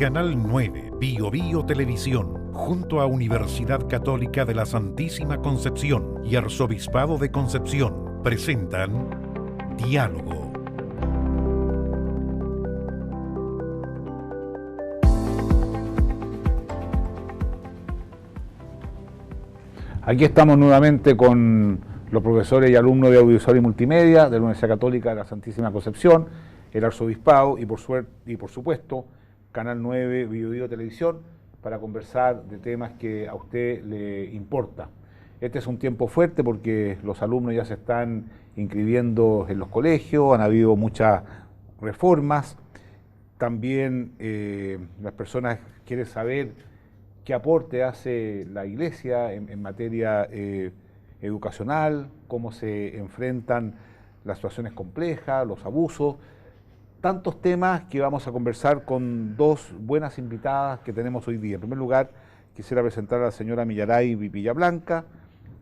Canal 9, Bio Televisión, junto a Universidad Católica de la Santísima Concepción y Arzobispado de Concepción, presentan Diálogo. Aquí estamos nuevamente con los profesores y alumnos de Audiovisual y Multimedia de la Universidad Católica de la Santísima Concepción, el Arzobispado y por supuesto Canal 9, Bio Televisión, para conversar de temas que a usted le importa. Este es un tiempo fuerte porque los alumnos ya se están inscribiendo en los colegios, han habido muchas reformas, también las personas quieren saber qué aporte hace la Iglesia en materia educacional, cómo se enfrentan las situaciones complejas, los abusos, tantos temas que vamos a conversar con dos buenas invitadas que tenemos hoy día. En primer lugar, quisiera presentar a la señora Millaray Villablanca.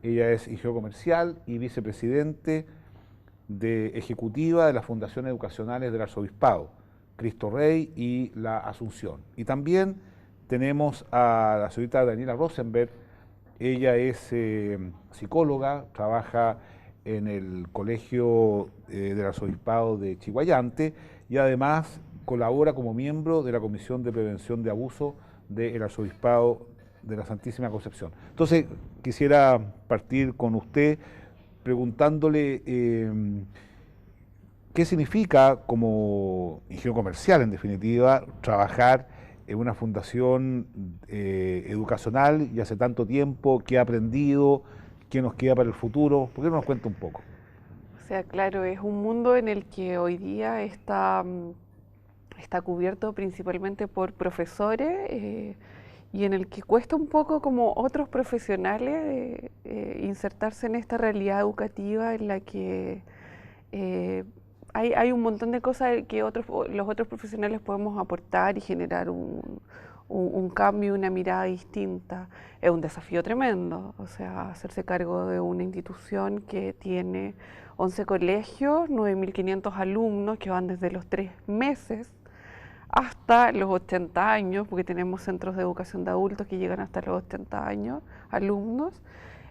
Ella es ingeniero comercial y vicepresidente ejecutiva de las fundaciones educacionales del Arzobispado, Cristo Rey y la Asunción. Y también tenemos a la señorita Daniela Rosenberg. Ella es psicóloga, trabaja en el Colegio del Arzobispado de Chiguayante y además colabora como miembro de la Comisión de Prevención de Abuso del Arzobispado de la Santísima Concepción. Entonces, quisiera partir con usted preguntándole qué significa como ingeniero comercial, en definitiva, trabajar en una fundación educacional y hace tanto tiempo, qué ha aprendido, qué nos queda para el futuro. ¿Por qué no nos cuenta un poco? O sea, claro, es un mundo en el que hoy día está cubierto principalmente por profesores y en el que cuesta un poco como otros profesionales insertarse en esta realidad educativa en la que hay un montón de cosas que los otros profesionales podemos aportar y generar un cambio, una mirada distinta. Es un desafío tremendo, o sea, hacerse cargo de una institución que tiene 11 colegios, 9.500 alumnos que van desde los 3 meses hasta los 80 años, porque tenemos centros de educación de adultos que llegan hasta los 80 años, alumnos.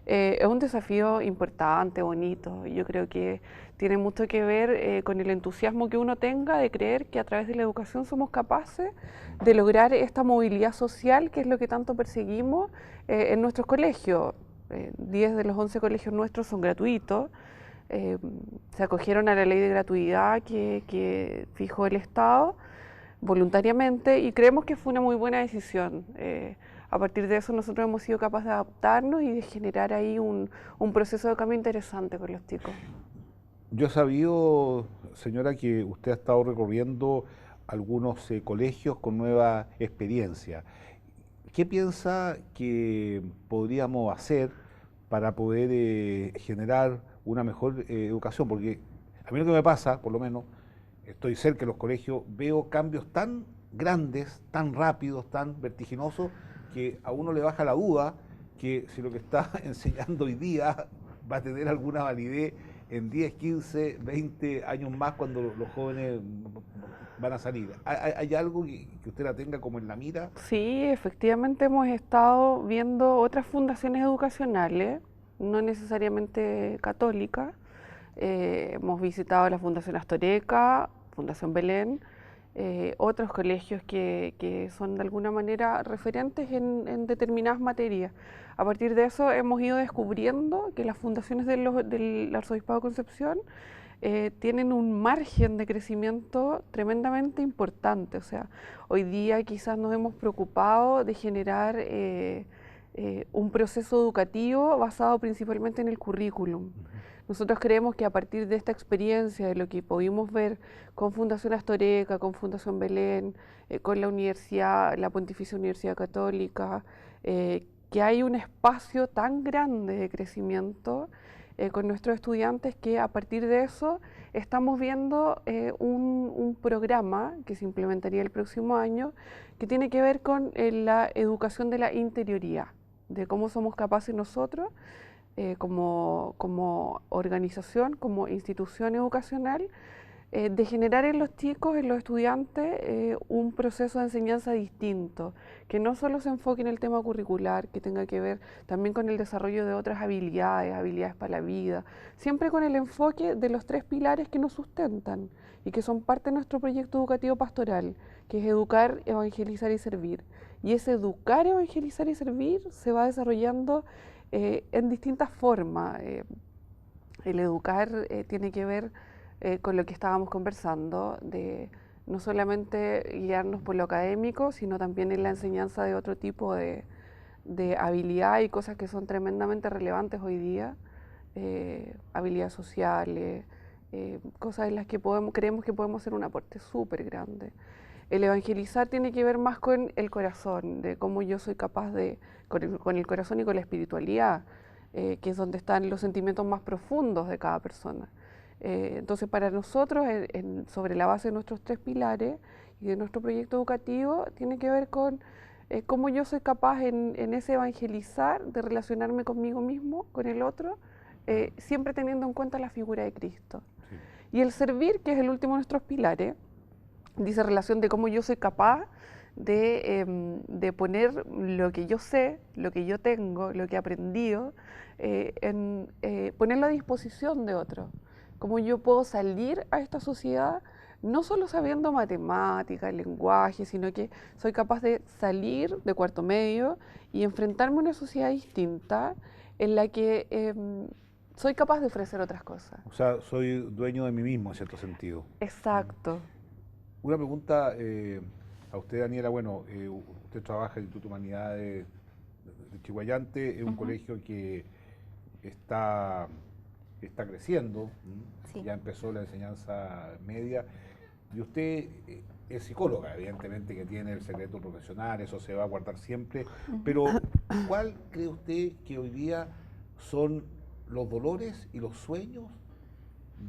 Es un desafío importante, bonito. Yo creo que tiene mucho que ver con el entusiasmo que uno tenga de creer que a través de la educación somos capaces de lograr esta movilidad social, que es lo que tanto perseguimos en nuestros colegios. 10 de los 11 colegios nuestros son gratuitos. Se acogieron a la ley de gratuidad que fijó el Estado voluntariamente y creemos que fue una muy buena decisión. A partir de eso nosotros hemos sido capaces de adaptarnos y de generar ahí un proceso de cambio interesante con los chicos. Yo he sabido, señora, que usted ha estado recorriendo algunos colegios con nueva experiencia. ¿Qué piensa que podríamos hacer para poder generar una mejor educación? Porque a mí lo que me pasa, por lo menos, estoy cerca de los colegios, veo cambios tan grandes, tan rápidos, tan vertiginosos, que a uno le baja la duda que si lo que está enseñando hoy día va a tener alguna validez en 10, 15, 20 años más cuando los jóvenes van a salir. ¿Hay algo que usted la tenga como en la mira? Sí, efectivamente hemos estado viendo otras fundaciones educacionales, no necesariamente católicas. Hemos visitado la Fundación Astoreca, Fundación Belén, otros colegios que son de alguna manera referentes en determinadas materias. A partir de eso hemos ido descubriendo que las fundaciones del Arzobispado de Concepción tienen un margen de crecimiento tremendamente importante. O sea, hoy día quizás nos hemos preocupado de generar un proceso educativo basado principalmente en el currículum. Nosotros creemos que a partir de esta experiencia, de lo que pudimos ver con Fundación Astoreca, con Fundación Belén, con la universidad, la Pontificia Universidad Católica, que hay un espacio tan grande de crecimiento con nuestros estudiantes que a partir de eso estamos viendo un programa que se implementaría el próximo año que tiene que ver con la educación de la interioridad, de cómo somos capaces nosotros como organización, como institución educacional, de generar en los chicos, en los estudiantes, un proceso de enseñanza distinto, que no solo se enfoque en el tema curricular, que tenga que ver también con el desarrollo de otras habilidades, habilidades para la vida, siempre con el enfoque de los 3 pilares que nos sustentan y que son parte de nuestro proyecto educativo pastoral, que es educar, evangelizar y servir. Y ese educar, evangelizar y servir se va desarrollando en distintas formas. El educar tiene que ver con lo que estábamos conversando, de no solamente guiarnos por lo académico, sino también en la enseñanza de otro tipo de habilidad y cosas que son tremendamente relevantes hoy día, habilidades sociales, cosas en las que creemos que podemos hacer un aporte súper grande. El evangelizar tiene que ver más con el corazón, de cómo yo soy capaz de, con el corazón y con la espiritualidad, que es donde están los sentimientos más profundos de cada persona. Entonces, para nosotros, sobre la base de nuestros 3 pilares y de nuestro proyecto educativo, tiene que ver con cómo yo soy capaz en ese evangelizar de relacionarme conmigo mismo, con el otro, siempre teniendo en cuenta la figura de Cristo. Sí. Y el servir, que es el último de nuestros pilares, dice relación de cómo yo soy capaz de poner lo que yo sé, lo que yo tengo, lo que he aprendido, ponerlo a disposición de otros. Cómo yo puedo salir a esta sociedad no solo sabiendo matemática, lenguaje, sino que soy capaz de salir de cuarto medio y enfrentarme a una sociedad distinta en la que soy capaz de ofrecer otras cosas. O sea, soy dueño de mí mismo en cierto sentido. Exacto. Una pregunta a usted, Daniela. Bueno, usted trabaja en el Instituto de Humanidades de Chiguayante, es un colegio que está creciendo, sí. Ya empezó la enseñanza media, y usted es psicóloga, evidentemente que tiene el secreto profesional, eso se va a guardar siempre, pero ¿cuál cree usted que hoy día son los dolores y los sueños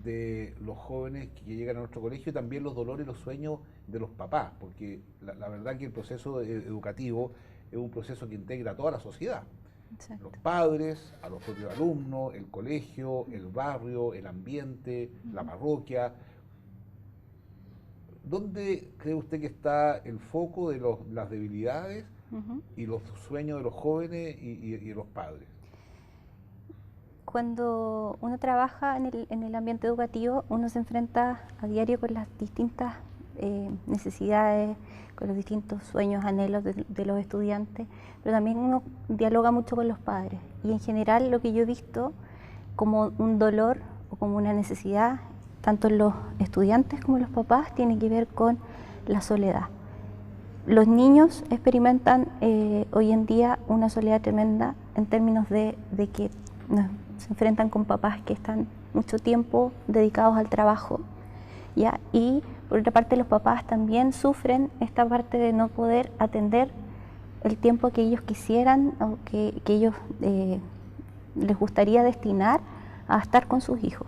de los jóvenes que llegan a nuestro colegio, y también los dolores y los sueños de los papás? Porque la verdad que el proceso educativo es un proceso que integra a toda la sociedad. Exacto. Los padres, a los propios alumnos, el colegio, el barrio, el ambiente, la parroquia. ¿Dónde cree usted que está el foco de las debilidades y los sueños de los jóvenes y los padres? Cuando uno trabaja en el ambiente educativo, uno se enfrenta a diario con las distintas necesidades, con los distintos sueños, anhelos de los estudiantes, pero también uno dialoga mucho con los padres. Y en general lo que yo he visto como un dolor o como una necesidad, tanto en los estudiantes como en los papás, tiene que ver con la soledad. Los niños experimentan hoy en día una soledad tremenda en términos de que se enfrentan con papás que están mucho tiempo dedicados al trabajo, ¿ya? Y por otra parte los papás también sufren esta parte de no poder atender el tiempo que ellos quisieran o que ellos les gustaría destinar a estar con sus hijos.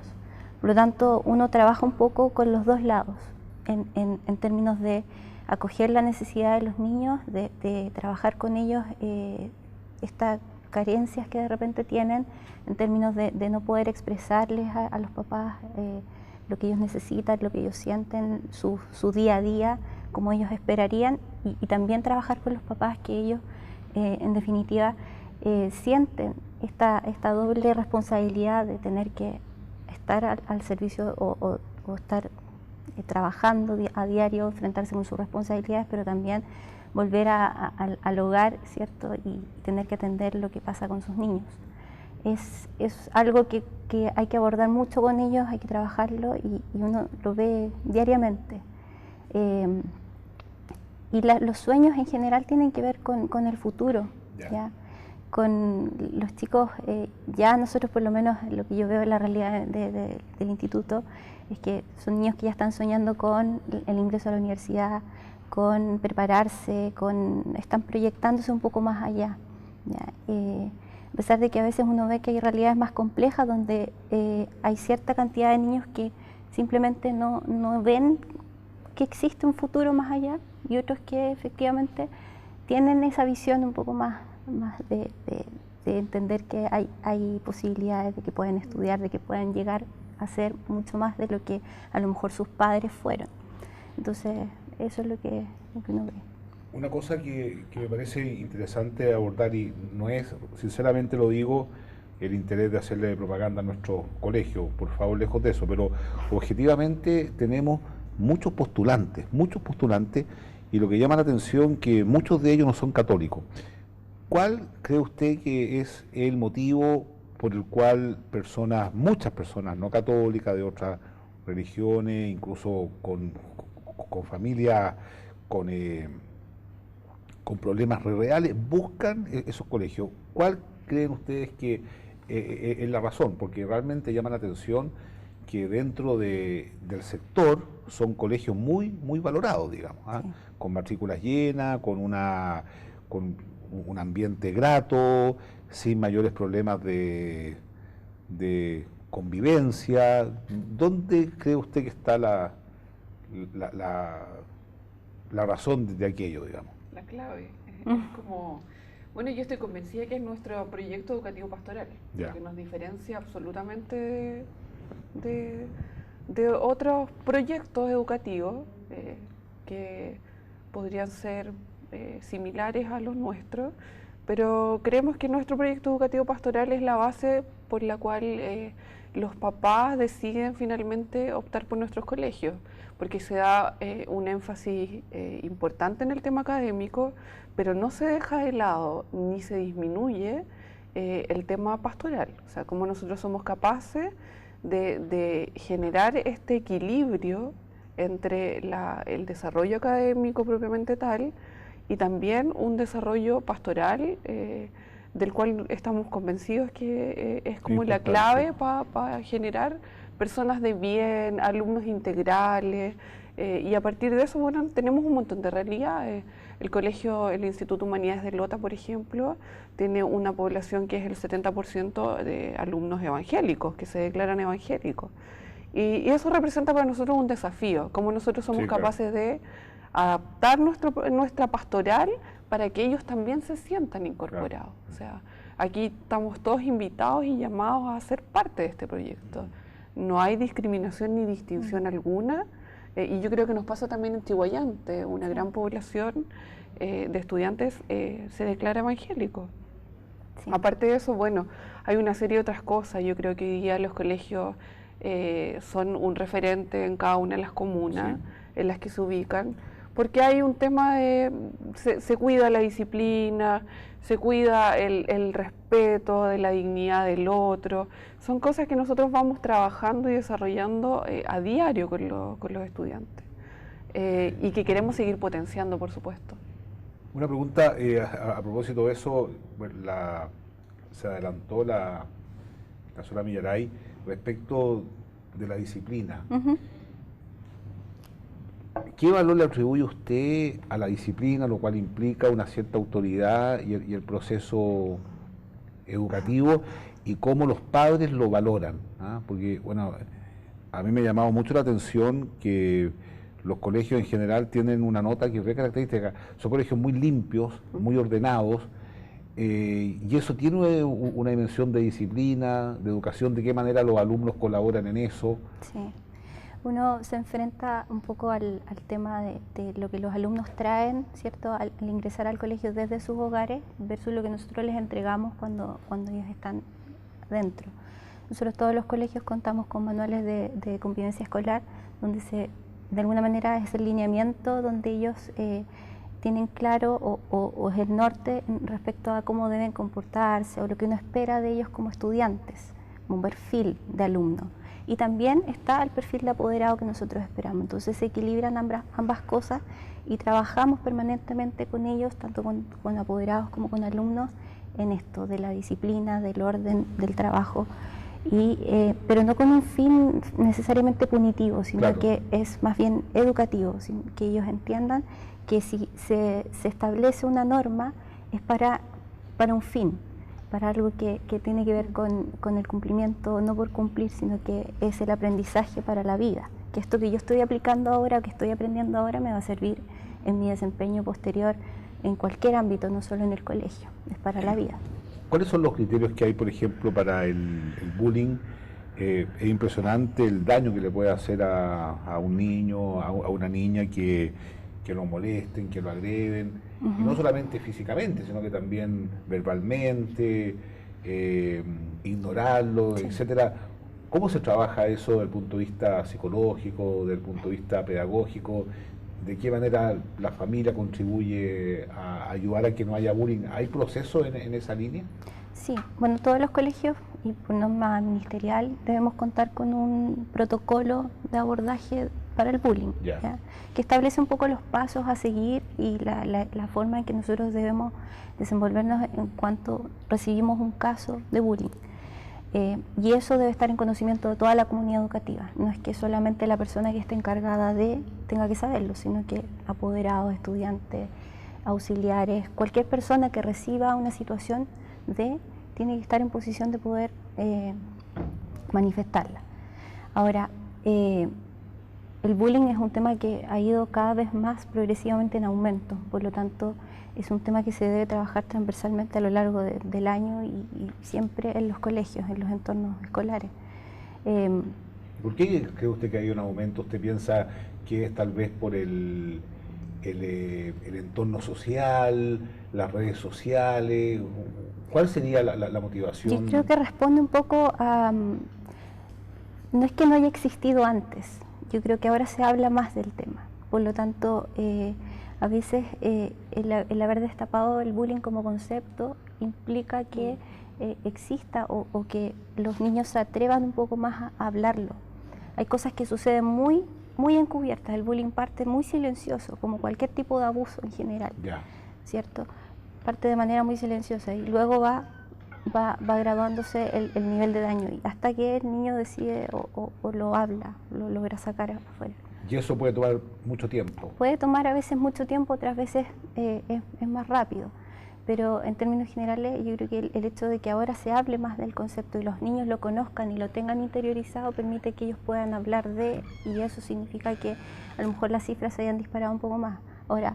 Por lo tanto, uno trabaja un poco con los dos lados en términos de acoger la necesidad de los niños, de trabajar con ellos estas carencias que de repente tienen en términos de no poder expresarles a los papás lo que ellos necesitan, lo que ellos sienten, su día a día, como ellos esperarían, y también trabajar con los papás que ellos, en definitiva, sienten esta doble responsabilidad de tener que estar al servicio o estar trabajando a diario, enfrentarse con sus responsabilidades, pero también volver al hogar, ¿cierto? Y tener que atender lo que pasa con sus niños. Es algo que hay que abordar mucho con ellos, hay que trabajarlo y uno lo ve diariamente. Y los sueños en general tienen que ver con el futuro, ¿ya? Con los chicos, ya nosotros por lo menos lo que yo veo en la realidad del instituto es que son niños que ya están soñando con el ingreso a la universidad, con prepararse, están proyectándose un poco más allá, ¿ya? A pesar de que a veces uno ve que hay realidades más complejas donde hay cierta cantidad de niños que simplemente no ven que existe un futuro más allá, y otros que efectivamente tienen esa visión un poco más de entender que hay posibilidades de que pueden estudiar, de que pueden llegar a ser mucho más de lo que a lo mejor sus padres fueron. Entonces, eso es lo que uno ve. Una cosa que me parece interesante abordar, y no es, sinceramente lo digo, el interés de hacerle propaganda a nuestro colegio, por favor, lejos de eso, pero objetivamente tenemos muchos postulantes, y lo que llama la atención que muchos de ellos no son católicos. ¿Cuál cree usted que es el motivo por el cual muchas personas no católicas, de otras religiones, incluso con familias con problemas reales, buscan esos colegios? ¿Cuál creen ustedes que es la razón? Porque realmente llama la atención que dentro del sector son colegios muy valorados, digamos, ¿ah? Sí. Con matrículas llenas, con un ambiente grato, sin mayores problemas de convivencia. ¿Dónde cree usted que está la razón de aquello, digamos? La clave es como, bueno, yo estoy convencida que es nuestro proyecto educativo pastoral, que nos diferencia absolutamente de otros proyectos educativos que podrían ser similares a los nuestros, pero creemos que nuestro proyecto educativo pastoral es la base por la cual los papás deciden finalmente optar por nuestros colegios, porque se da un énfasis importante en el tema académico, pero no se deja de lado ni se disminuye el tema pastoral. O sea, cómo nosotros somos capaces de generar este equilibrio entre el desarrollo académico propiamente tal y también un desarrollo pastoral del cual estamos convencidos que es como la clave para generar personas de bien, alumnos integrales, y a partir de eso, bueno, tenemos un montón de realidades. El Instituto Humanidades de Lota, por ejemplo, tiene una población que es el 70% de alumnos evangélicos, que se declaran evangélicos. Y eso representa para nosotros un desafío, como nosotros somos capaces de adaptar nuestra pastoral para que ellos también se sientan incorporados. O sea, aquí estamos todos invitados y llamados a ser parte de este proyecto. No hay discriminación ni distinción alguna, y yo creo que nos pasa también en Chihuayante, una gran población de estudiantes se declara evangélico. Sí. Aparte de eso, bueno, hay una serie de otras cosas. Yo creo que hoy día los colegios son un referente en cada una de las comunas en las que se ubican, porque hay un tema se cuida la disciplina, se cuida el respeto de la dignidad del otro. Son cosas que nosotros vamos trabajando y desarrollando a diario con los estudiantes, y que queremos seguir potenciando, por supuesto. Una pregunta a propósito de eso, bueno, se adelantó la señora Millaray respecto de la disciplina. ¿Qué valor le atribuye usted a la disciplina, lo cual implica una cierta autoridad y el proceso educativo, y cómo los padres lo valoran? Porque, bueno, a mí me ha llamado mucho la atención que los colegios en general tienen una nota que es característica. Son colegios muy limpios, muy ordenados, y eso tiene una dimensión de disciplina, de educación. ¿De qué manera los alumnos colaboran en eso? Sí. Uno se enfrenta un poco al tema de lo que los alumnos traen, ¿cierto?, al ingresar al colegio desde sus hogares versus lo que nosotros les entregamos cuando ellos están dentro. Nosotros todos los colegios contamos con manuales de convivencia escolar, donde de alguna manera es el lineamiento donde ellos tienen claro o es el norte respecto a cómo deben comportarse o lo que uno espera de ellos como estudiantes, como un perfil de alumno. Y también está el perfil de apoderado que nosotros esperamos. Entonces se equilibran ambas cosas y trabajamos permanentemente con ellos, tanto con apoderados como con alumnos, en esto de la disciplina, del orden, del trabajo, pero no con un fin necesariamente punitivo, sino que es más bien educativo, que ellos entiendan que si se establece una norma es para un fin, para algo que tiene que ver con el cumplimiento, no por cumplir, sino que es el aprendizaje para la vida, que esto que yo estoy aplicando ahora, que estoy aprendiendo ahora, me va a servir en mi desempeño posterior en cualquier ámbito, no solo en el colegio, es para la vida. ¿Cuáles son los criterios que hay, por ejemplo, para el bullying Es impresionante el daño que le puede hacer a un niño, a una niña que lo molesten, que lo agreden, y no solamente físicamente, sino que también verbalmente, ignorarlo, Sí. etcétera. ¿Cómo se trabaja eso desde el punto de vista psicológico, desde el punto de vista pedagógico? ¿De qué manera la familia contribuye a ayudar a que no haya bullying? ¿Hay procesos en esa línea? Sí, bueno, todos los colegios y por norma ministerial debemos contar con un protocolo de abordaje para el bullying, Ya. ¿ya? Que establece un poco los pasos a seguir y la forma en que nosotros debemos desenvolvernos en cuanto recibimos un caso de bullying. Y eso debe estar en conocimiento de toda la comunidad educativa. No es que solamente la persona que esté encargada de tenga que saberlo, sino que apoderados, estudiantes, auxiliares, cualquier persona que reciba una situación tiene que estar en posición de poder manifestarla. Ahora, el bullying es un tema que ha ido cada vez más progresivamente en aumento, por lo tanto es un tema que se debe trabajar transversalmente a lo largo del año y siempre en los colegios, en los entornos escolares. ¿Por qué cree usted que hay un aumento? ¿Usted piensa que es tal vez por el entorno social, las redes sociales? ¿Cuál sería la motivación? Yo creo que responde un poco a... no es que no haya existido antes, yo creo que ahora se habla más del tema. Por lo tanto, a veces el haber destapado el bullying como concepto implica que exista o que los niños se atrevan un poco más a hablarlo. Hay cosas que suceden muy encubiertas. El bullying parte muy silencioso, como cualquier tipo de abuso en general, ¿cierto? Parte de manera muy silenciosa y luego va graduándose el nivel de daño hasta que el niño decide o lo habla, lo logra sacar afuera. Y eso puede tomar mucho tiempo. Puede tomar a veces mucho tiempo, otras veces es más rápido, pero en términos generales yo creo que el hecho de que ahora se hable más del concepto y los niños lo conozcan y lo tengan interiorizado permite que ellos puedan hablar y eso significa que a lo mejor las cifras se hayan disparado un poco más. Ahora,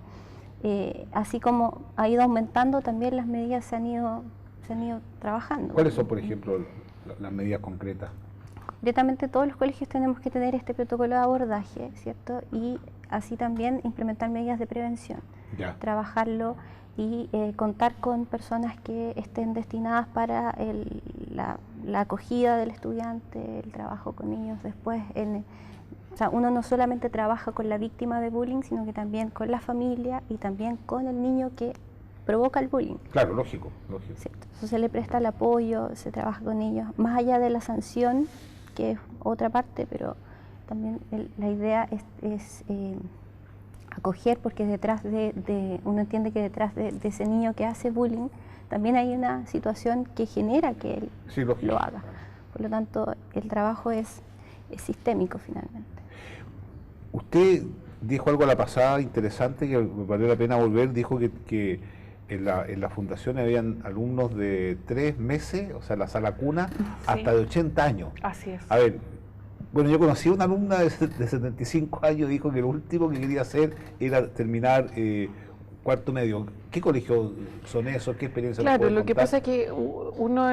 así como ha ido aumentando, también las medidas se han ido trabajando. ¿Cuáles son, por ejemplo, las medidas concretas? Concretamente todos los colegios tenemos que tener este protocolo de abordaje, ¿cierto? Y así también implementar medidas de prevención, trabajarlo y contar con personas que estén destinadas para la acogida del estudiante, el trabajo con ellos después. O sea, uno no solamente trabaja con la víctima de bullying, sino que también con la familia y también con el niño que provoca el bullying. Claro, lógico. ¿Cierto? Entonces se le presta el apoyo, se trabaja con ellos, más allá de la sanción, que es otra parte, pero también la idea es acoger, porque detrás uno entiende que detrás de ese niño que hace bullying, también hay una situación que genera que él lo haga. Por lo tanto, el trabajo es sistémico finalmente. Usted dijo algo a la pasada interesante que me valió la pena volver, dijo que en la fundación habían alumnos de 3 meses, o sea, la sala cuna, hasta de 80 años. Así es. A ver, bueno, yo conocí a una alumna de 75 años, dijo que lo último que quería hacer era terminar cuarto medio. ¿Qué colegios son esos? ¿Qué experiencia? Claro, lo que pasa es que uno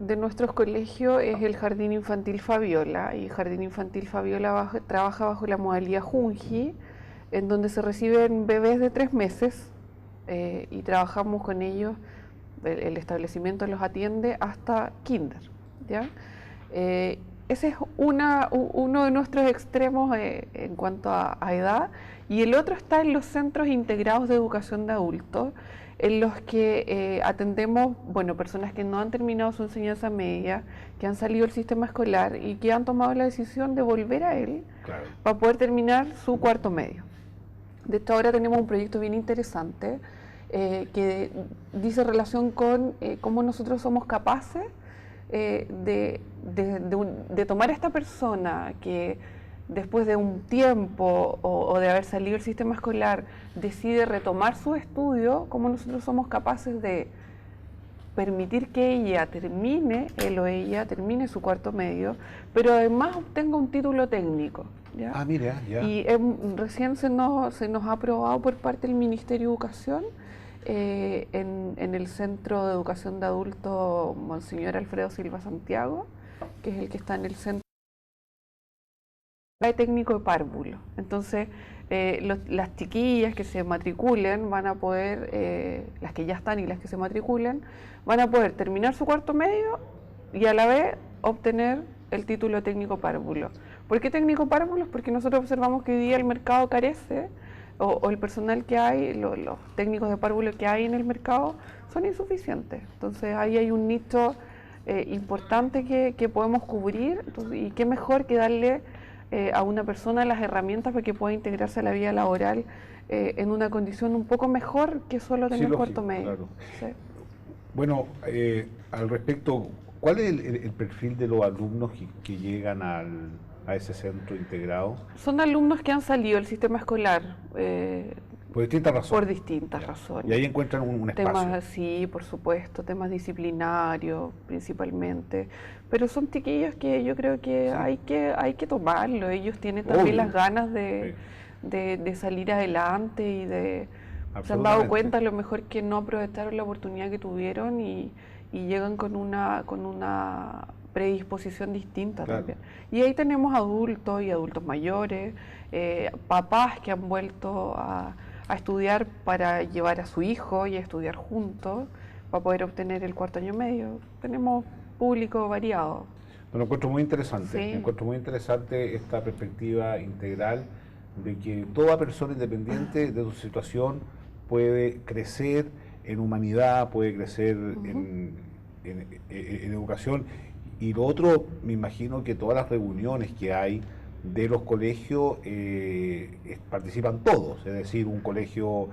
de nuestros colegios es el Jardín Infantil Fabiola, y Jardín Infantil Fabiola trabaja bajo la modalidad Junji, en donde se reciben bebés de 3 meses, y trabajamos con ellos, el establecimiento los atiende hasta kinder, ¿ya? Ese es uno de nuestros extremos en cuanto a edad, y el otro está en los centros integrados de educación de adultos, en los que atendemos, personas que no han terminado su enseñanza media, que han salido del sistema escolar y que han tomado la decisión de volver a él para poder terminar su cuarto medio. De hecho, ahora tenemos un proyecto bien interesante que dice relación con cómo nosotros somos capaces de tomar a esta persona que después de un tiempo o de haber salido del sistema escolar decide retomar su estudio, cómo nosotros somos capaces de permitir que él o ella termine su cuarto medio, pero además obtenga un título técnico. ¿Ya? Ah, mira, ya. Y recién se nos ha aprobado por parte del Ministerio de Educación en el Centro de Educación de Adultos Monseñor Alfredo Silva Santiago, que es el que está en el centro de técnico de párvulo. Entonces, las chiquillas que se matriculen van a poder, las que ya están y las que se matriculen, van a poder terminar su cuarto medio y a la vez obtener el título de técnico párvulo. ¿Por qué técnico párvulo? Porque nosotros observamos que hoy día el mercado carece, o el personal que hay, los técnicos de párvulo que hay en el mercado son insuficientes. Entonces ahí hay un nicho importante que podemos cubrir, entonces, y qué mejor que darle a una persona las herramientas para que pueda integrarse a la vida laboral en una condición un poco mejor que solo tener cuarto medio. Claro. Sí. Bueno, al respecto, ¿cuál es el perfil de los alumnos que llegan a ese centro integrado? Son alumnos que han salido del sistema escolar. Por distintas razones. Por distintas razones. Y ahí encuentran un espacio. Temas, sí, por supuesto, temas disciplinarios principalmente. Pero son chiquillos que yo creo que hay que tomarlo. Ellos tienen también las ganas de salir adelante y se han dado cuenta a lo mejor que no aprovecharon la oportunidad que tuvieron y llegan con una predisposición distinta también. Y ahí tenemos adultos y adultos mayores, papás que han vuelto a estudiar para llevar a su hijo y a estudiar juntos para poder obtener el cuarto año medio. Tenemos público variado. Lo encuentro muy interesante. Sí. Encuentro muy interesante esta perspectiva integral de que toda persona independiente de su situación puede crecer en humanidad, puede crecer en educación. Y lo otro, me imagino que todas las reuniones que hay de los colegios participan todos, es decir, un colegio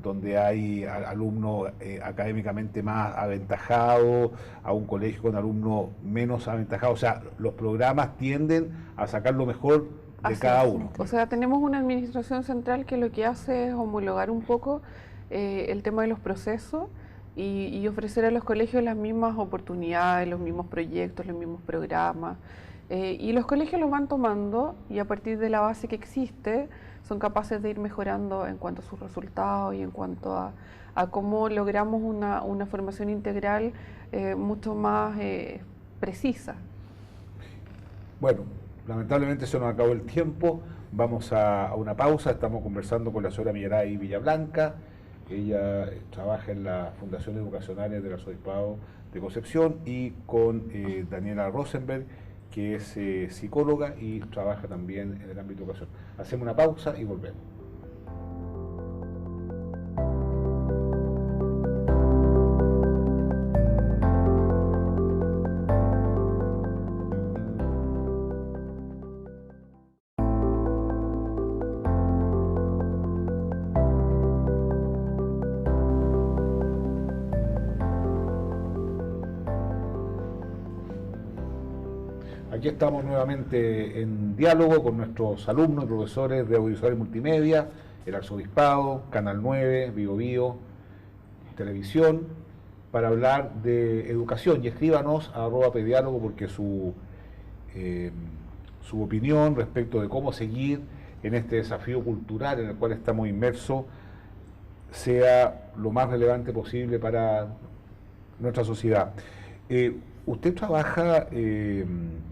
donde hay alumnos académicamente más aventajados, a un colegio con alumnos menos aventajados, o sea, los programas tienden a sacar lo mejor de cada uno. O sea, tenemos una administración central que lo que hace es homologar un poco el tema de los procesos y ofrecer a los colegios las mismas oportunidades, los mismos proyectos, los mismos programas. Y los colegios los van tomando y a partir de la base que existe son capaces de ir mejorando en cuanto a sus resultados y en cuanto a cómo logramos una formación integral mucho más precisa. Bueno, lamentablemente se nos acabó el tiempo, vamos a una pausa, estamos conversando con la señora Millaray Villablanca, ella trabaja en las fundaciones educacionales del Arzobispado de Concepción, y con Daniela Rosenberg, que es psicóloga y trabaja también en el ámbito educación. Hacemos una pausa y volvemos. Aquí estamos nuevamente en diálogo con nuestros alumnos y profesores de audiovisual y multimedia, el Arzobispado, Canal 9, Bio Bio, Televisión, para hablar de educación. Y escríbanos a @pediálogo porque su opinión respecto de cómo seguir en este desafío cultural en el cual estamos inmersos sea lo más relevante posible para nuestra sociedad. Usted trabaja,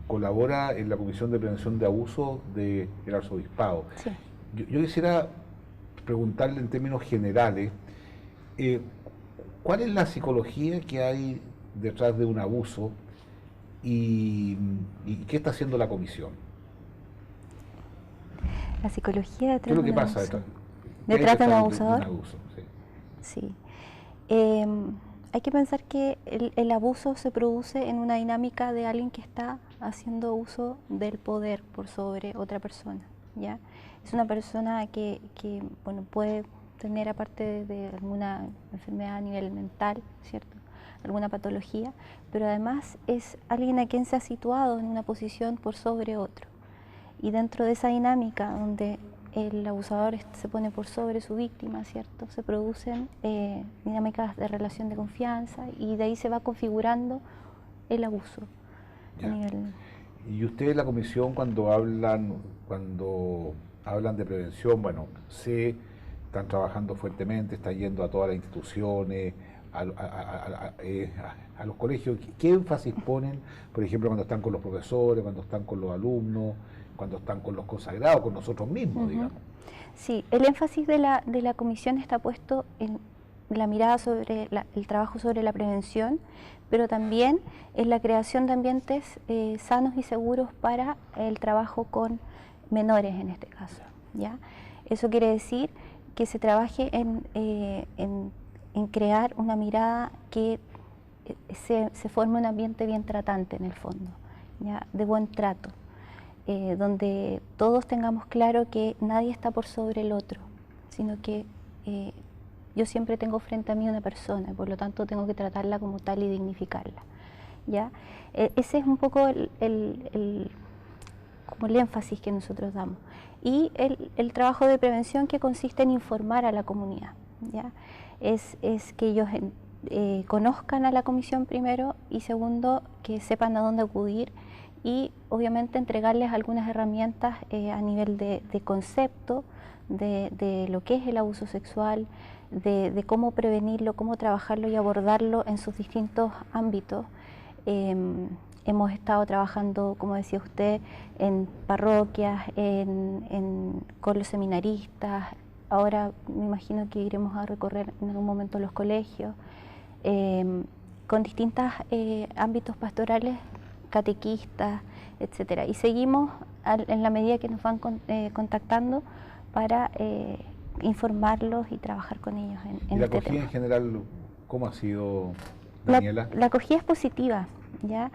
colabora en la Comisión de Prevención de Abusos del Arzobispado. Sí. Yo quisiera preguntarle en términos generales, ¿cuál es la psicología que hay detrás de un abuso y qué está haciendo la Comisión? La psicología detrás ¿Qué es lo que de un pasa abuso. detrás ¿Detrás de un de abusador? un abuso? Sí. Sí. Hay que pensar que el abuso se produce en una dinámica de alguien que está haciendo uso del poder por sobre otra persona, ¿ya? Es una persona que bueno, puede tener, aparte de alguna enfermedad a nivel mental, ¿cierto?, alguna patología, pero además es alguien a quien se ha situado en una posición por sobre otro. Y dentro de esa dinámica donde el abusador se pone por sobre su víctima, ¿cierto?, se producen dinámicas de relación de confianza y de ahí se va configurando el abuso. A nivel... Y ustedes, la Comisión, cuando hablan de prevención, bueno, están trabajando fuertemente, están yendo a todas las instituciones, a los colegios? ¿Qué énfasis ponen, por ejemplo, cuando están con los profesores, cuando están con los alumnos, cuando están con los consagrados, con nosotros mismos, digamos? Sí, el énfasis de la comisión está puesto en la mirada sobre el trabajo sobre la prevención, pero también en la creación de ambientes sanos y seguros para el trabajo con menores en este caso, ¿ya? Eso quiere decir que se trabaje en crear una mirada que se forme un ambiente bien tratante en el fondo, ¿ya? De buen trato, donde todos tengamos claro que nadie está por sobre el otro, sino que yo siempre tengo frente a mí una persona y por lo tanto tengo que tratarla como tal y dignificarla, ¿ya? Ese es un poco como el énfasis que nosotros damos. Y el trabajo de prevención, que consiste en informar a la comunidad, ¿ya? Es que ellos conozcan a la comisión primero, y segundo, que sepan a dónde acudir, y obviamente entregarles algunas herramientas a nivel de concepto, de lo que es el abuso sexual, de cómo prevenirlo, cómo trabajarlo y abordarlo en sus distintos ámbitos. Hemos estado trabajando, como decía usted, en parroquias, con los seminaristas. Ahora me imagino que iremos a recorrer en algún momento los colegios, con distintos ámbitos pastorales, catequistas, etcétera. Y seguimos en la medida que nos van contactando para informarlos y trabajar con ellos en este tema. ¿Y la acogida en general cómo ha sido, Daniela? La acogida es positiva, ¿ya?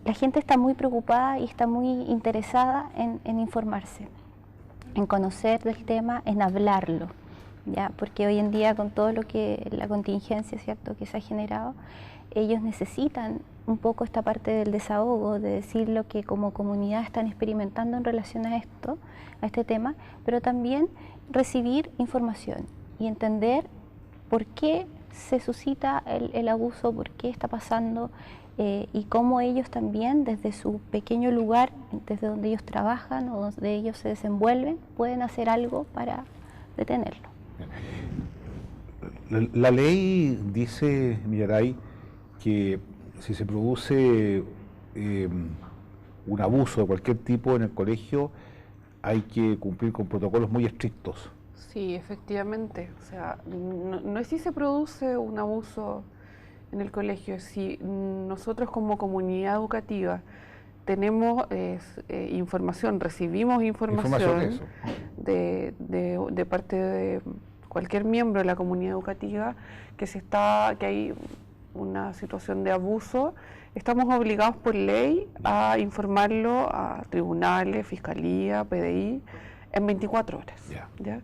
La gente está muy preocupada y está muy interesada en informarse, en conocer del tema, en hablarlo, ¿ya? Porque hoy en día, con todo lo que la contingencia, ¿cierto?, que se ha generado, ellos necesitan un poco esta parte del desahogo, de decir lo que como comunidad están experimentando en relación a esto, a este tema, pero también recibir información y entender por qué se suscita el abuso, por qué está pasando, y cómo ellos también, desde su pequeño lugar, desde donde ellos trabajan o donde ellos se desenvuelven, pueden hacer algo para detenerlo. La ley dice, Millaray, que si se produce un abuso de cualquier tipo en el colegio, hay que cumplir con protocolos muy estrictos. Sí, efectivamente. O sea, no es si se produce un abuso en el colegio, si nosotros como comunidad educativa tenemos información, recibimos información de parte de cualquier miembro de la comunidad educativa que hay una situación de abuso, estamos obligados por ley a informarlo a tribunales, fiscalía, PDI, en 24 horas. ¿Ya?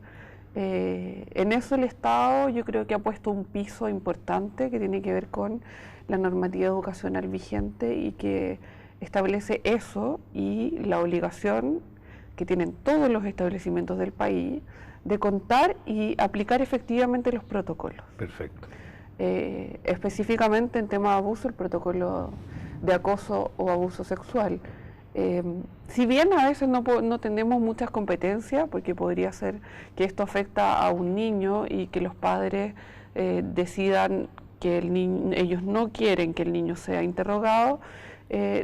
En eso el Estado yo creo que ha puesto un piso importante que tiene que ver con la normativa educacional vigente y que establece eso y la obligación que tienen todos los establecimientos del país de contar y aplicar efectivamente los protocolos. Perfecto. Específicamente en tema de abuso, el protocolo de acoso o abuso sexual. Si bien a veces no tenemos muchas competencias, porque podría ser que esto afecta a un niño y que los padres decidan que ellos no quieren que el niño sea interrogado,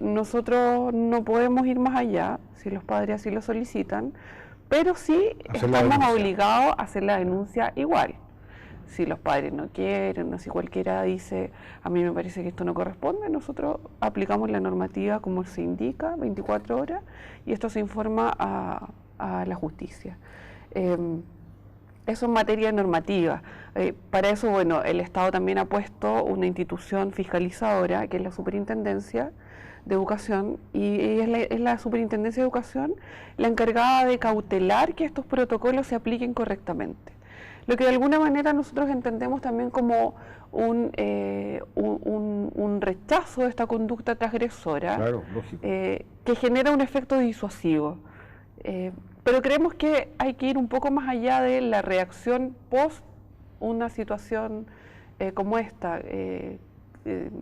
nosotros no podemos ir más allá si los padres así lo solicitan, pero sí estamos obligados a hacer la denuncia igual. Si los padres no quieren, o si cualquiera dice, a mí me parece que esto no corresponde, nosotros aplicamos la normativa como se indica, 24 horas, y esto se informa a la justicia. Eso en materia normativa. Para eso, bueno, el Estado también ha puesto una institución fiscalizadora, que es la Superintendencia de Educación, y es la Superintendencia de Educación la encargada de cautelar que estos protocolos se apliquen correctamente. Lo que de alguna manera nosotros entendemos también como un rechazo de esta conducta transgresora, claro, lógico, que genera un efecto disuasivo. Pero creemos que hay que ir un poco más allá de la reacción post una situación como esta.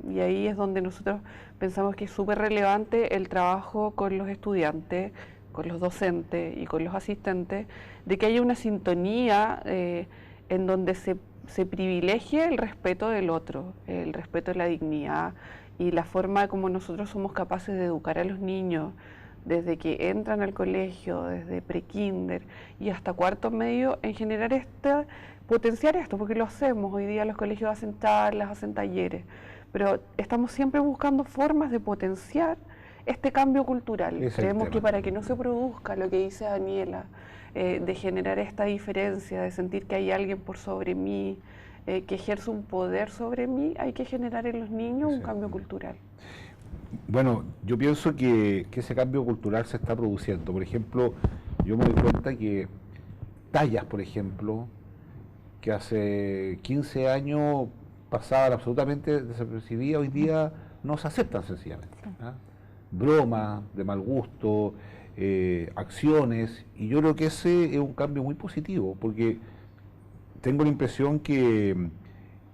Y ahí es donde nosotros pensamos que es súper relevante el trabajo con los estudiantes, con los docentes y con los asistentes, de que haya una sintonía en donde se se privilegie el respeto del otro, el respeto de la dignidad y la forma como nosotros somos capaces de educar a los niños desde que entran al colegio, desde prekinder y hasta cuarto medio, en generar potenciar esto, porque lo hacemos. Hoy día los colegios hacen charlas, hacen talleres, pero estamos siempre buscando formas de potenciar este cambio cultural. Creemos que para que no se produzca lo que dice Daniela, de generar esta diferencia, de sentir que hay alguien por sobre mí, que ejerce un poder sobre mí, hay que generar en los niños un cambio cultural. Bueno, yo pienso que ese cambio cultural se está produciendo. Por ejemplo, yo me doy cuenta que tallas, por ejemplo, que hace 15 años pasaban absolutamente desapercibidas, hoy día no se aceptan sencillamente. ¿Ah? Bromas de mal gusto, acciones, y yo creo que ese es un cambio muy positivo, porque tengo la impresión que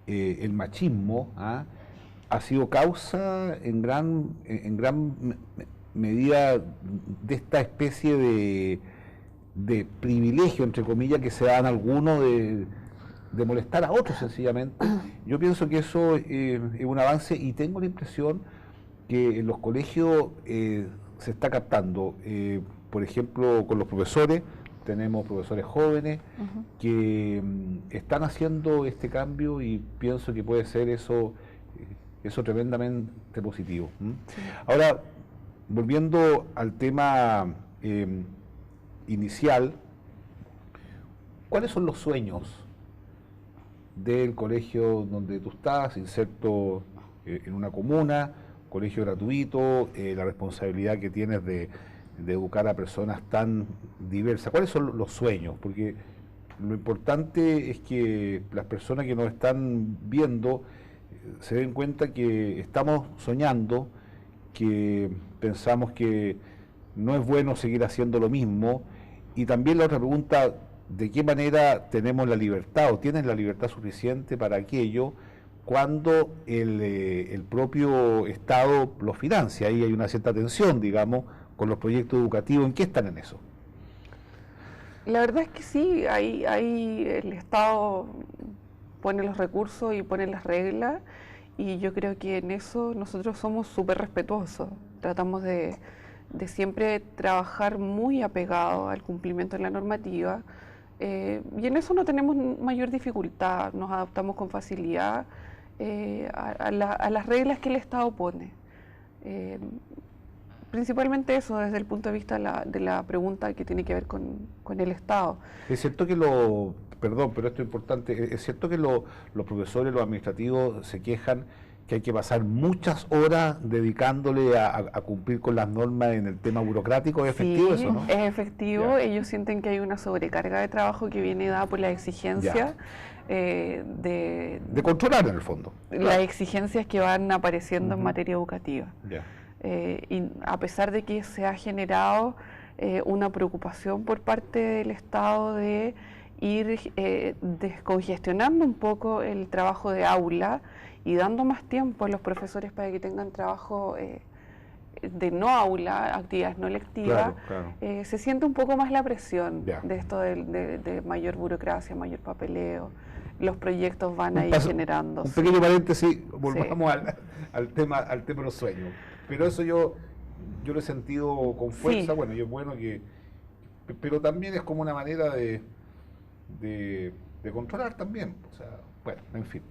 el machismo ha sido causa en gran medida de esta especie de privilegio, entre comillas, que se dan algunos de molestar a otros sencillamente. Yo pienso que eso es un avance, y tengo la impresión que en los colegios se está captando. Por ejemplo, con los profesores, tenemos profesores jóvenes que están haciendo este cambio, y pienso que puede ser eso tremendamente positivo. Sí. Ahora, volviendo al tema inicial, ¿cuáles son los sueños del colegio donde tú estás, inserto en una comuna, colegio gratuito, la responsabilidad que tienes de educar a personas tan diversas? ¿Cuáles son los sueños? Porque lo importante es que las personas que nos están viendo se den cuenta que estamos soñando, que pensamos que no es bueno seguir haciendo lo mismo. Y también la otra pregunta, ¿de qué manera tenemos la libertad o tienen la libertad suficiente para aquello cuando el propio Estado lo financia? Ahí hay una cierta tensión, digamos, con los proyectos educativos. ¿En qué están en eso? La verdad es que sí, ahí el Estado pone los recursos y pone las reglas, y yo creo que en eso nosotros somos súper respetuosos. Tratamos de siempre trabajar muy apegado al cumplimiento de la normativa, y en eso no tenemos mayor dificultad, nos adaptamos con facilidad a las reglas que el Estado pone. Principalmente eso, desde el punto de vista de la pregunta que tiene que ver con el Estado. Es cierto que perdón, pero esto es importante, es cierto que los profesores, los administrativos se quejan que hay que pasar muchas horas dedicándole a cumplir con las normas en el tema burocrático. ¿Es efectivo eso, no? Es efectivo. Ya. Ellos sienten que hay una sobrecarga de trabajo que viene dada por la exigencia de controlar, en el fondo. Las exigencias que van apareciendo en materia educativa. Ya. Y a pesar de que se ha generado una preocupación por parte del Estado de ir descongestionando un poco el trabajo de aula y dando más tiempo a los profesores para que tengan trabajo de no aula, actividades no lectivas, claro. Se siente un poco más la presión de esto de mayor burocracia, mayor papeleo. Los proyectos van a ir generando. Un pequeño paréntesis, volvamos al tema de los sueños. Pero eso yo lo he sentido con fuerza, bueno, y es bueno pero también es como una manera de controlar también, o sea, bueno, en fin.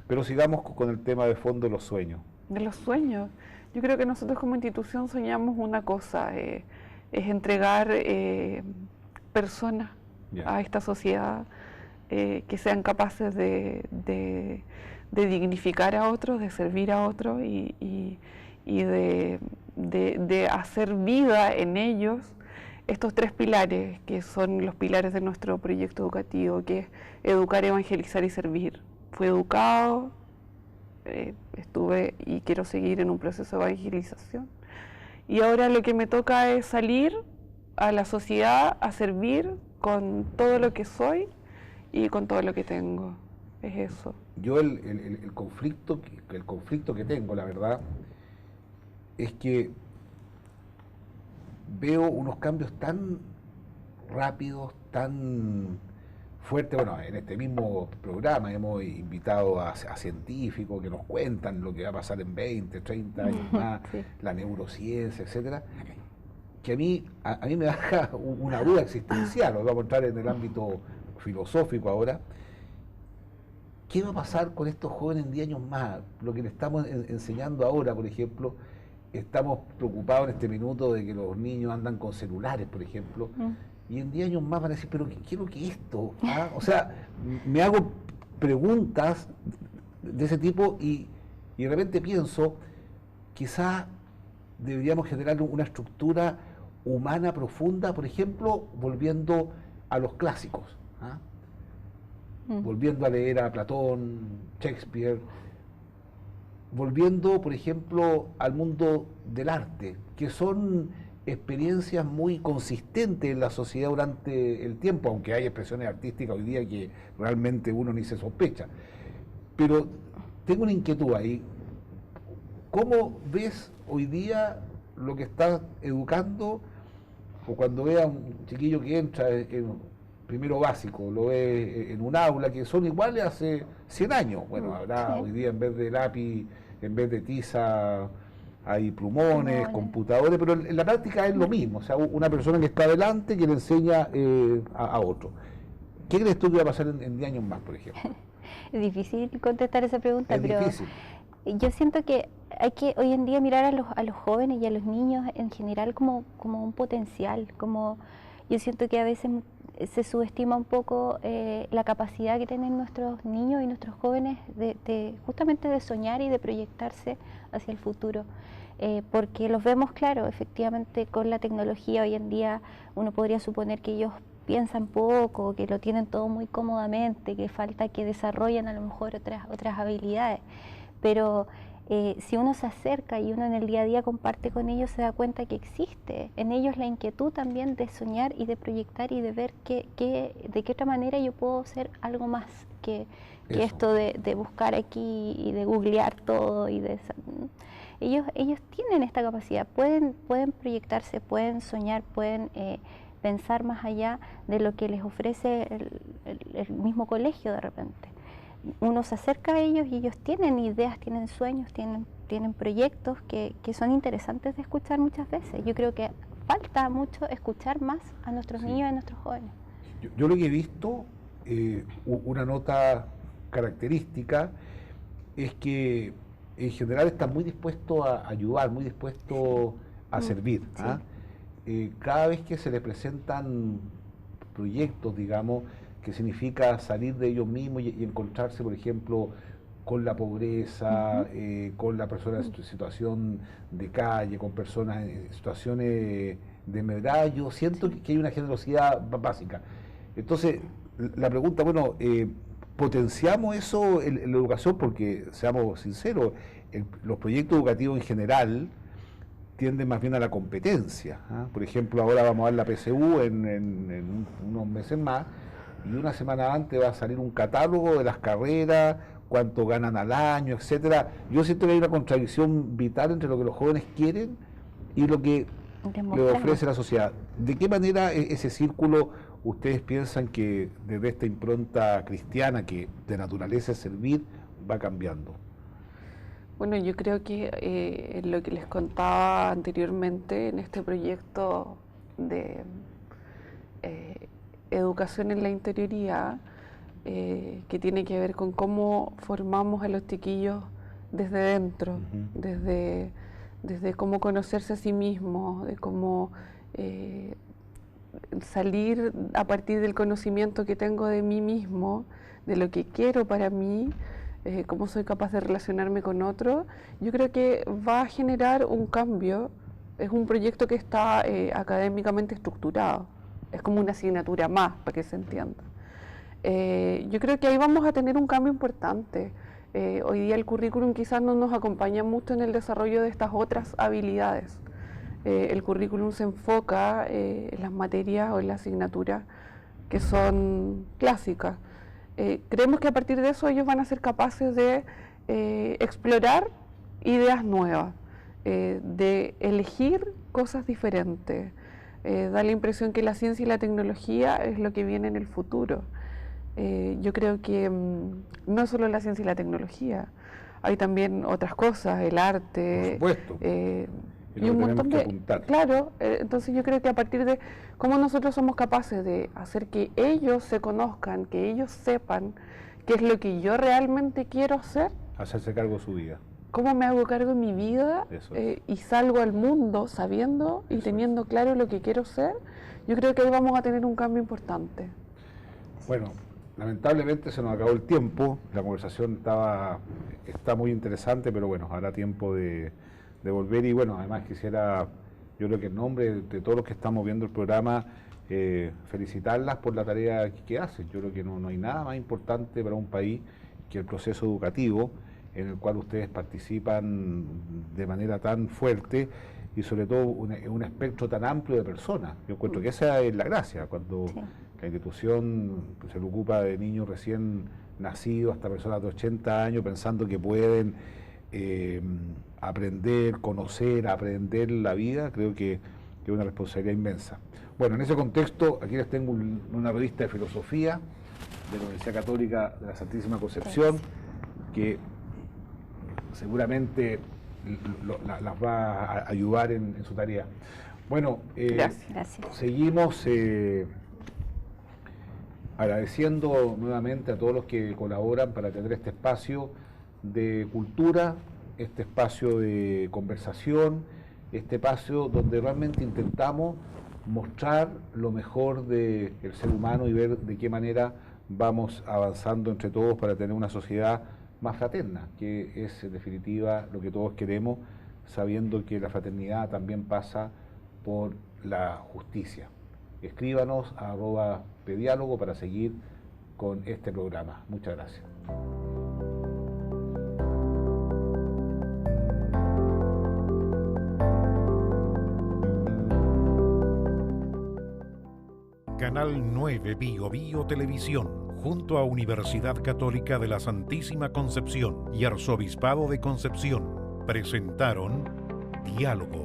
Pero sigamos con el tema de fondo de los sueños. De los sueños. Yo creo que nosotros como institución soñamos una cosa, es entregar personas a esta sociedad que sean capaces de dignificar a otros, de servir a otros y de hacer vida en ellos estos tres pilares, que son los pilares de nuestro proyecto educativo, que es educar, evangelizar y servir. Fui educado, estuve y quiero seguir en un proceso de evangelización. Y ahora lo que me toca es salir a la sociedad a servir con todo lo que soy y con todo lo que tengo. Es eso. Yo el conflicto que tengo, la verdad, es que veo unos cambios tan rápidos, tan fuerte. Bueno, en este mismo programa hemos invitado a científicos que nos cuentan lo que va a pasar en 20, 30 años más, Sí. la neurociencia, etcétera, que a mí me deja una duda existencial. Nos vamos a entrar en el ámbito filosófico ahora. ¿Qué va a pasar con estos jóvenes en 10 años más? Lo que le estamos enseñando ahora, por ejemplo, estamos preocupados en este minuto de que los niños andan con celulares, por ejemplo, y en 10 años más van a decir, pero ¿qué quiero que esto? ¿Ah? O sea, me hago preguntas de ese tipo y de repente pienso, quizás deberíamos generar una estructura humana profunda, por ejemplo, volviendo a los clásicos, ¿ah? Volviendo a leer a Platón, Shakespeare, volviendo, por ejemplo, al mundo del arte, que son experiencias muy consistentes en la sociedad durante el tiempo, aunque hay expresiones artísticas hoy día que realmente uno ni se sospecha. Pero tengo una inquietud ahí. ¿Cómo ves hoy día lo que estás educando, o cuando veas a un chiquillo que entra en primero básico, lo ves en un aula, que son iguales hace 100 años? Bueno, habrá hoy día en vez de lápiz, en vez de tiza, hay plumones, computadores, pero en la práctica es lo mismo. O sea, una persona que está adelante que le enseña a otro. ¿Qué crees tú que va a pasar en 10 años más, por ejemplo? Es difícil contestar esa pregunta, Es pero difícil. yo siento que hay que hoy en día mirar a los jóvenes y a los niños en general como un potencial. Yo siento que a veces se subestima un poco la capacidad que tienen nuestros niños y nuestros jóvenes justamente de soñar y de proyectarse hacia el futuro. Porque los vemos, claro, efectivamente con la tecnología hoy en día uno podría suponer que ellos piensan poco, que lo tienen todo muy cómodamente, que falta que desarrollen a lo mejor otras habilidades. Pero si uno se acerca y uno en el día a día comparte con ellos, se da cuenta que existe en ellos la inquietud también de soñar y de proyectar y de ver de qué otra manera yo puedo ser algo más que esto de buscar aquí y de googlear todo. Ellos tienen esta capacidad, pueden proyectarse, pueden soñar, pueden pensar más allá de lo que les ofrece el mismo colegio de repente. Uno se acerca a ellos y ellos tienen ideas, tienen sueños, tienen proyectos que son interesantes de escuchar muchas veces. Yo creo que falta mucho escuchar más a nuestros niños y a nuestros jóvenes. Yo lo que he visto, una nota característica, es que en general están muy dispuestos a ayudar, muy dispuestos a servir. Sí. ¿Ah? Cada vez que se les presentan proyectos, digamos, que significa salir de ellos mismos y encontrarse, por ejemplo, con la pobreza, con la persona en situación de calle, con personas en situaciones de medallo, siento que hay una generosidad básica. Entonces, la pregunta, bueno, potenciamos eso en la educación, porque, seamos sinceros, los proyectos educativos en general tienden más bien a la competencia. ¿Ah? Por ejemplo, ahora vamos a ver la PSU en unos meses más, y una semana antes va a salir un catálogo de las carreras, cuánto ganan al año, etcétera. Yo siento que hay una contradicción vital entre lo que los jóvenes quieren y lo que le ofrece la sociedad. ¿De qué manera ese círculo ustedes piensan que desde esta impronta cristiana, que de naturaleza es servir, va cambiando? Bueno, yo creo que lo que les contaba anteriormente en este proyecto de educación en la interioridad, que tiene que ver con cómo formamos a los chiquillos desde dentro, desde cómo conocerse a sí mismos, de cómo salir a partir del conocimiento que tengo de mí mismo, de lo que quiero para mí, cómo soy capaz de relacionarme con otros. Yo creo que va a generar un cambio. Es un proyecto que está académicamente estructurado, es como una asignatura más, para que se entienda. Yo creo que ahí vamos a tener un cambio importante. Hoy día el currículum quizás no nos acompaña mucho en el desarrollo de estas otras habilidades. El currículum se enfoca en las materias o en las asignaturas que son clásicas. Creemos que a partir de eso ellos van a ser capaces de explorar ideas nuevas, de elegir cosas diferentes. Da la impresión que la ciencia y la tecnología es lo que viene en el futuro. Yo creo que no solo la ciencia y la tecnología, hay también otras cosas, el arte. Por supuesto. Y un montón de... apuntar. Claro, entonces yo creo que a partir de cómo nosotros somos capaces de hacer que ellos se conozcan, que ellos sepan qué es lo que yo realmente quiero hacer, Hacerse cargo de su vida. cómo me hago cargo de mi vida y salgo al mundo sabiendo y teniendo claro lo que quiero ser, yo creo que ahí vamos a tener un cambio importante. Bueno, lamentablemente se nos acabó el tiempo, la conversación está muy interesante, pero bueno, habrá tiempo de volver y bueno, además quisiera, yo creo que en nombre de todos los que estamos viendo el programa, felicitarlas por la tarea que hacen. Yo creo que no hay nada más importante para un país que el proceso educativo en el cual ustedes participan de manera tan fuerte y sobre todo un espectro tan amplio de personas. Yo encuentro que esa es la gracia, cuando la institución se ocupa de niños recién nacidos hasta personas de 80 años pensando que pueden aprender, conocer, aprender la vida, creo que es una responsabilidad inmensa. Bueno, en ese contexto, aquí les tengo una revista de filosofía de la Universidad Católica de la Santísima Concepción, que seguramente las va a ayudar en su tarea. Bueno, Gracias. Seguimos agradeciendo nuevamente a todos los que colaboran para tener este espacio de cultura, este espacio de conversación, este espacio donde realmente intentamos mostrar lo mejor del ser humano y ver de qué manera vamos avanzando entre todos para tener una sociedad más fraterna, que es en definitiva lo que todos queremos, sabiendo que la fraternidad también pasa por la justicia. Escríbanos a @pediálogo para seguir con este programa. Muchas gracias. Canal 9 Bio Bio Televisión, junto a Universidad Católica de la Santísima Concepción y Arzobispado de Concepción, presentaron Diálogo.